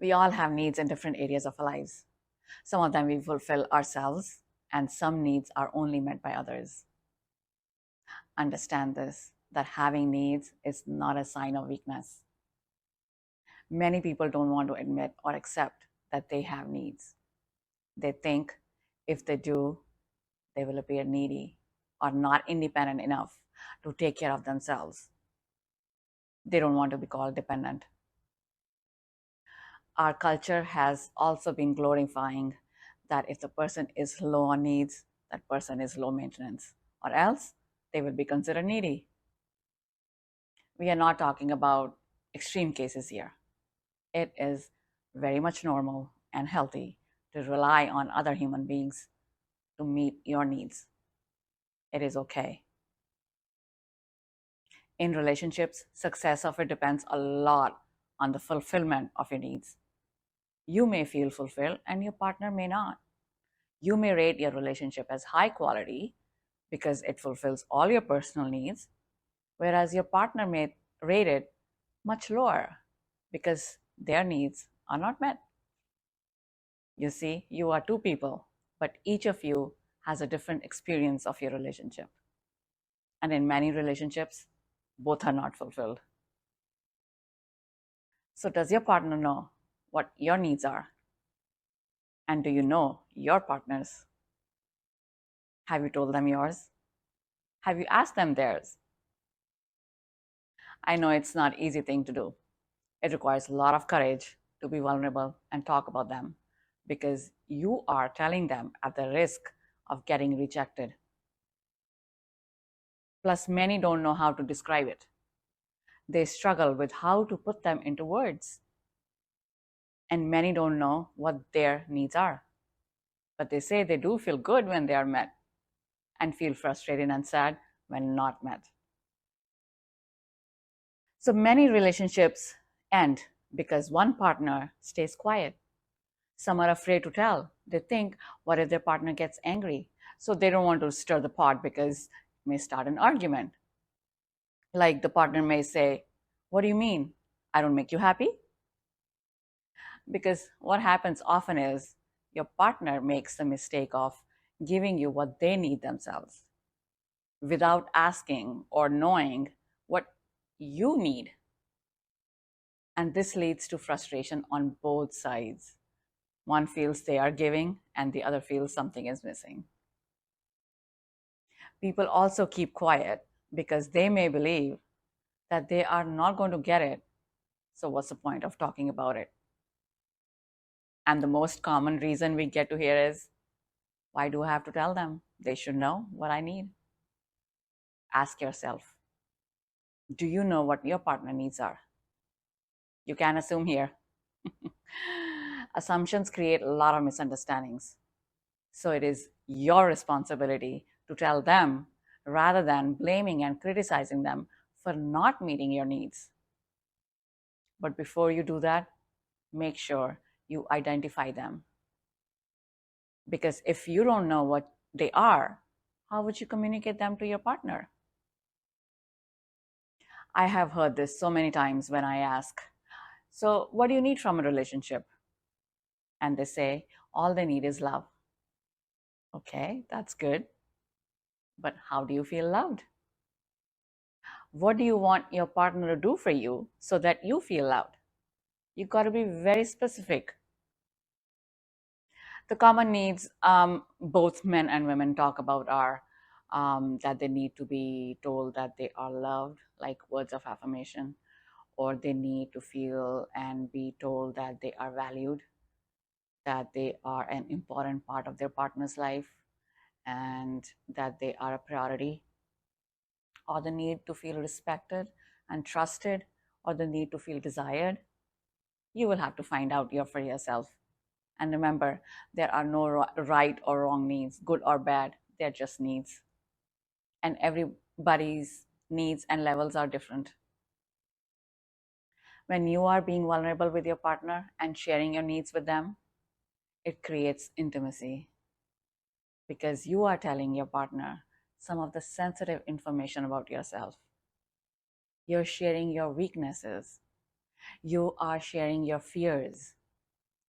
We all have needs in different areas of our lives. Some of them we fulfill ourselves, and some needs are only met by others. Understand this, that having needs is not a sign of weakness. Many people don't want to admit or accept that they have needs. They think if they do, they will appear needy or not independent enough to take care of themselves. They don't want to be called dependent. Our culture has also been glorifying that if the person is low on needs, that person is low maintenance, or else they will be considered needy. We are not talking about extreme cases here. It is very much normal and healthy to rely on other human beings to meet your needs. It is okay. In relationships, success of it depends a lot on the fulfillment of your needs. You may feel fulfilled and your partner may not. You may rate your relationship as high quality because it fulfills all your personal needs, whereas your partner may rate it much lower because their needs are not met. You see, you are two people, but each of you has a different experience of your relationship. And in many relationships, both are not fulfilled. So, does your partner know what your needs are? And do you know your partner's? Have you told them yours? Have you asked them theirs? I know it's not an easy thing to do. It requires a lot of courage to be vulnerable and talk about them because you are telling them at the risk of getting rejected. Plus, many don't know how to describe it. They struggle with how to put them into words. And many don't know what their needs are. But they say they do feel good when they are met and feel frustrated and sad when not met. So many relationships end because one partner stays quiet. Some are afraid to tell. They think, what if their partner gets angry? So they don't want to stir the pot because it may start an argument. Like the partner may say, what do you mean? I don't make you happy? Because what happens often is your partner makes the mistake of giving you what they need themselves without asking or knowing what you need. And this leads to frustration on both sides. One feels they are giving, and the other feels something is missing. People also keep quiet because they may believe that they are not going to get it. So, what's the point of talking about it? And the most common reason we get to hear is, why do I have to tell them? They should know what I need. Ask yourself, do you know what your partner needs are? You can assume here. Assumptions create a lot of misunderstandings. So it is your responsibility to tell them rather than blaming and criticizing them for not meeting your needs. But before you do that, make sure you identify them. Because if you don't know what they are, how would you communicate them to your partner? I have heard this so many times when I ask, so what do you need from a relationship? And they say, all they need is love. Okay, that's good. But how do you feel loved? What do you want your partner to do for you so that you feel loved? You got to be very specific. The common needs both men and women talk about are that they need to be told that they are loved, like words of affirmation, or they need to feel and be told that they are valued, that they are an important part of their partner's life, and that they are a priority, or the need to feel respected and trusted, or the need to feel desired. You will have to find out for yourself. And remember, there are no right or wrong needs, good or bad. They're just needs. And everybody's needs and levels are different. When you are being vulnerable with your partner and sharing your needs with them, it creates intimacy because you are telling your partner some of the sensitive information about yourself. You're sharing your weaknesses. You are sharing your fears.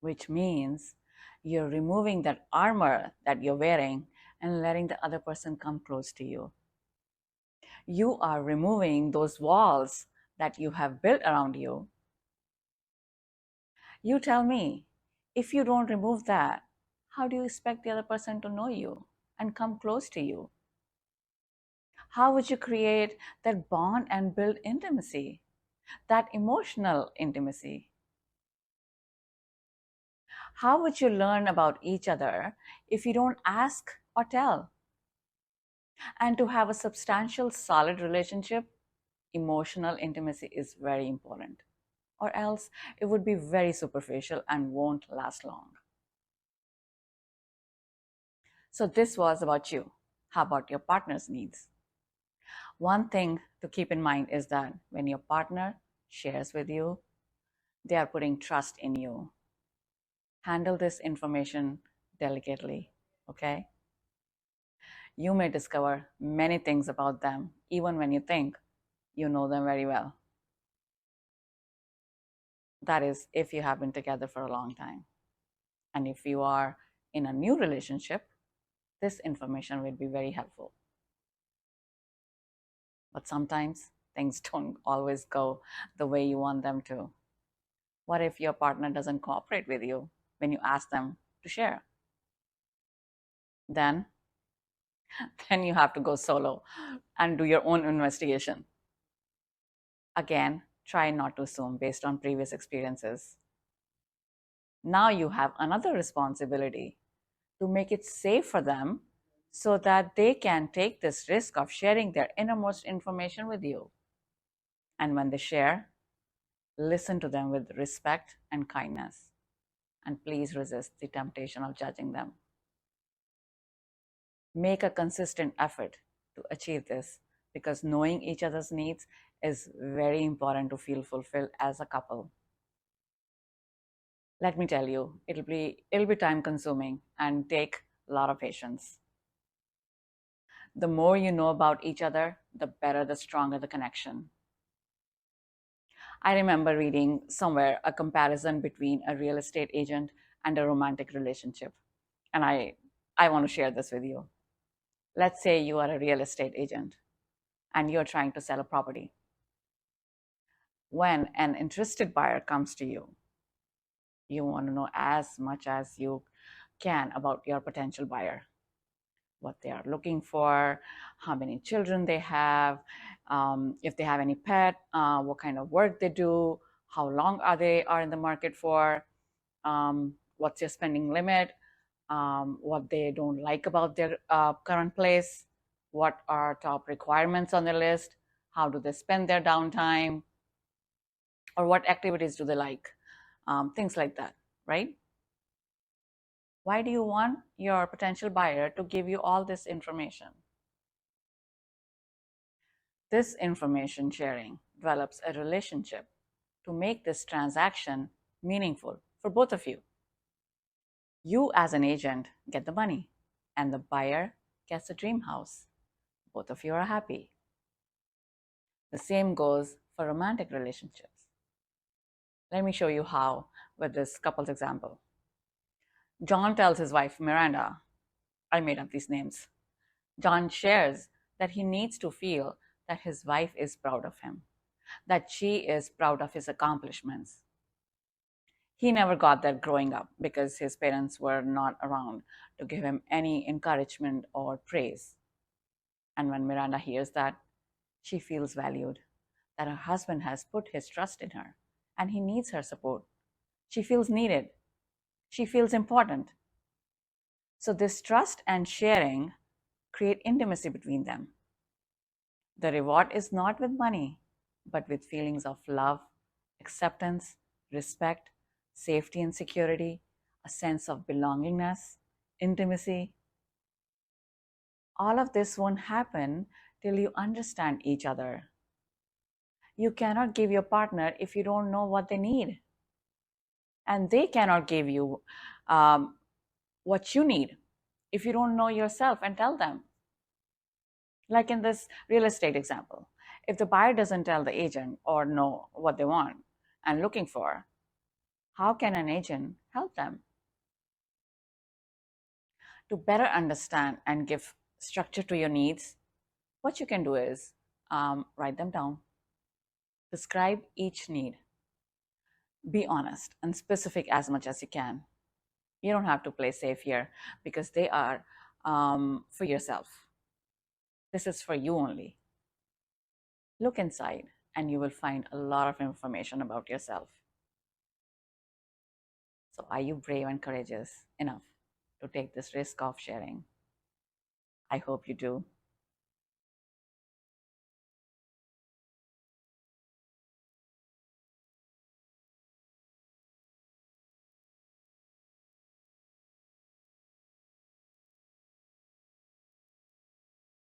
which means you're removing that armor that you're wearing and letting the other person come close to you. You are removing those walls that you have built around you. You tell me, if you don't remove that, how do you expect the other person to know you and come close to you? How would you create that bond and build intimacy, that emotional intimacy? How would you learn about each other if you don't ask or tell? And to have a substantial, solid relationship, emotional intimacy is very important, or else it would be very superficial and won't last long. So, this was about you. How about your partner's needs? One thing to keep in mind is that when your partner shares with you, they are putting trust in you. Handle this information delicately, okay? You may discover many things about them, even when you think you know them very well. That is, if you have been together for a long time. And if you are in a new relationship, this information will be very helpful. But sometimes things don't always go the way you want them to. What if your partner doesn't cooperate with you when you ask them to share? Then, then you have to go solo and do your own investigation. Again, try not to assume based on previous experiences. Now you have another responsibility to make it safe for them so that they can take this risk of sharing their innermost information with you. And when they share, listen to them with respect and kindness. And please resist the temptation of judging them. Make a consistent effort to achieve this because knowing each other's needs is very important to feel fulfilled as a couple. Let me tell you, it'll be time consuming and take a lot of patience. The more you know about each other, the better, the stronger the connection. I remember reading somewhere a comparison between a real estate agent and a romantic relationship. And I want to share this with you. Let's say you are a real estate agent and you're trying to sell a property. When an interested buyer comes to you, you want to know as much as you can about your potential buyer, what they are looking for, how many children they have, if they have any pet, what kind of work they do, how long are in the market for, what's their spending limit, what they don't like about their current place, what are top requirements on their list, how do they spend their downtime, or what activities do they like, things like that, right? Why do you want your potential buyer to give you all this information? This information sharing develops a relationship to make this transaction meaningful for both of you. You, as an agent, get the money, and the buyer gets a dream house. Both of you are happy. The same goes for romantic relationships. Let me show you how with this couple's example. John tells his wife, Miranda, I made up these names. John shares that he needs to feel that his wife is proud of him, that she is proud of his accomplishments. He never got that growing up because his parents were not around to give him any encouragement or praise. And when Miranda hears that, she feels valued, that her husband has put his trust in her and he needs her support. She feels needed. She feels important. So, this trust and sharing create intimacy between them. The reward is not with money, but with feelings of love, acceptance, respect, safety and security, a sense of belongingness, intimacy. All of this won't happen till you understand each other. You cannot give your partner if you don't know what they need. And they cannot give you what you need if you don't know yourself and tell them. Like in this real estate example, if the buyer doesn't tell the agent or know what they want and looking for, How can an agent help them? To better understand and give structure to your needs, what you can do is write them down, describe each need, be honest and specific as much as you can. You don't have to play safe here because they are for yourself. This is for you only. Look inside and you will find a lot of information about yourself. So, are you brave and courageous enough to take this risk of sharing? I hope you do.